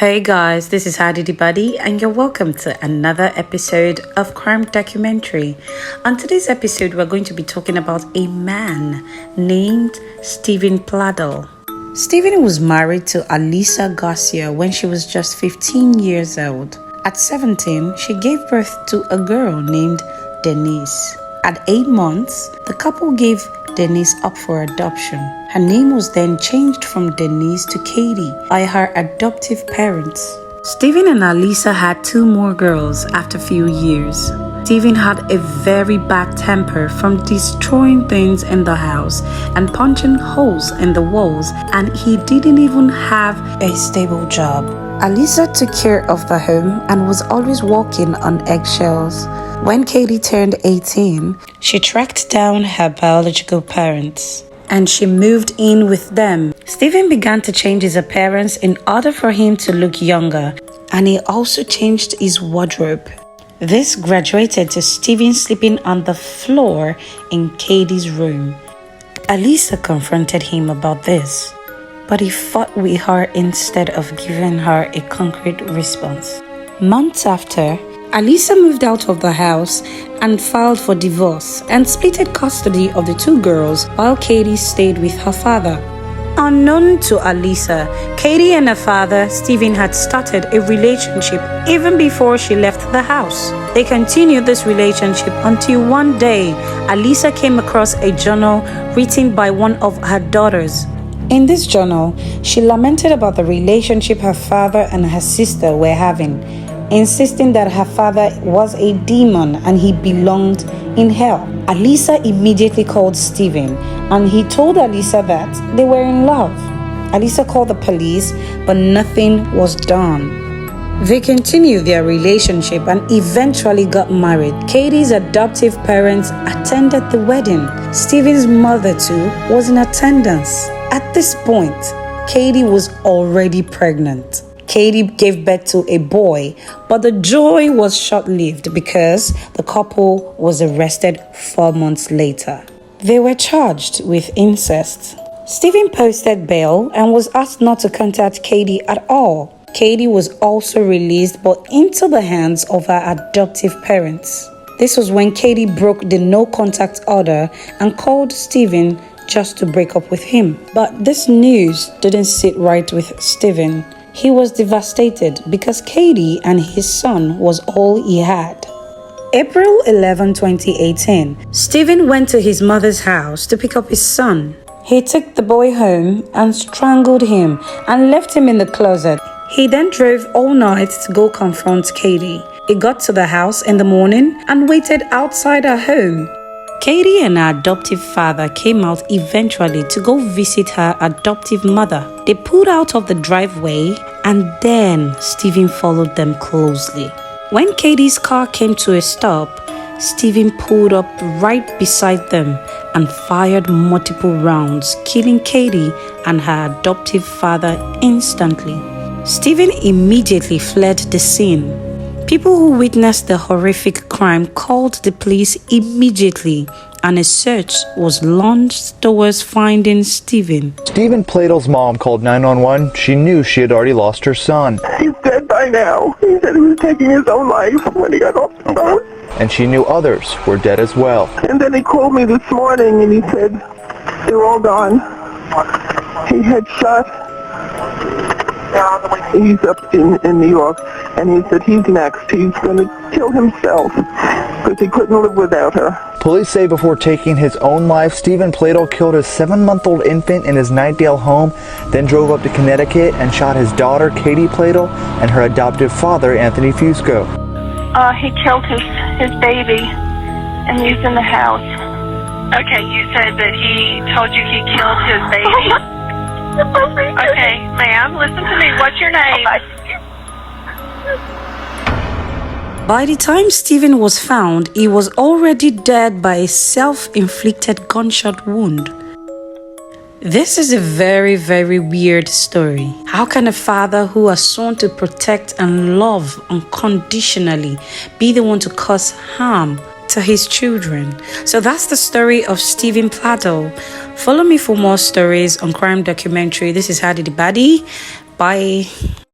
Hey guys, this is Hadi Buddy and you're welcome to another episode of Crime Documentary. On today's episode, we're going to be talking about a man named Stephen Pladl. Stephen was married to Alisa Garcia when she was just 15 years old. At 17, she gave birth to a girl named Denise. At 8 months, the couple gave Denise up for adoption. Her name was then changed from Denise to Katie by her adoptive parents. Stephen and Alisa had 2 more girls after a few years. Stephen had a very bad temper from destroying things in the house and punching holes in the walls, and he didn't even have a stable job. Alisa took care of the home and was always walking on eggshells. When Katie turned 18, she tracked down her biological parents and she moved in with them. Stephen began to change his appearance in order for him to look younger, and he also changed his wardrobe. This graduated to Stephen sleeping on the floor in Katie's room. Alisa confronted him about this, but he fought with her instead of giving her a concrete response. Months after, Alisa moved out of the house and filed for divorce and split custody of the 2 girls while Katie stayed with her father. Unknown to Alisa, Katie and her father, Stephen, had started a relationship even before she left the house. They continued this relationship until one day, Alisa came across a journal written by one of her daughters. In this journal, she lamented about the relationship her father and her sister were having, insisting that her father was a demon and he belonged in hell. Alisa immediately called Stephen and he told Alisa that they were in love. Alisa called the police, but nothing was done. They continued their relationship and eventually got married. Katie's adoptive parents attended the wedding. Stephen's mother too was in attendance. At this point, Katie was already pregnant. Katie gave birth to a boy, but the joy was short-lived because the couple was arrested 4 months later. They were charged with incest. Stephen posted bail and was asked not to contact Katie at all. Katie was also released but into the hands of her adoptive parents. This was when Katie broke the no-contact order and called Stephen just to break up with him. But this news didn't sit right with Stephen. He was devastated because Katie and his son was all he had. April 11, 2018, Stephen went to his mother's house to pick up his son. He took the boy home and strangled him and left him in the closet. He then drove all night to go confront Katie. He got to the house in the morning and waited outside her home. Katie and her adoptive father came out eventually to go visit her adoptive mother. They pulled out of the driveway and then Stephen followed them closely. When Katie's car came to a stop, Stephen pulled up right beside them and fired multiple rounds, killing Katie and her adoptive father instantly. Stephen immediately fled the scene. People who witnessed the horrific crime called the police immediately, and a search was launched towards finding Stephen. Stephen Pladl's mom called 911. She knew she had already lost her son. He's dead by now. He said he was taking his own life when he got off the phone. And she knew others were dead as well. And then he called me this morning and he said they were all gone. He had shot. He's up in New York, and he said he's next. He's going to kill himself because he couldn't live without her. Police say before taking his own life, Stephen Pladl killed his 7-month-old infant in his Nightdale home, then drove up to Connecticut and shot his daughter, Katie Pladl, and her adoptive father, Anthony Fusco. He killed his baby, and he's in the house. Okay, you said that he told you he killed his baby. Okay, ma'am, listen to me. What's your name? By the time Stephen was found, he was already dead by a self-inflicted gunshot wound. This is a very, very weird story. How can a father who has sworn to protect and love unconditionally be the one to cause harm to his children? So that's the story of Stephen Pladl. Follow me for more stories on Crime Documentary. This is Hadi Buddy. Bye.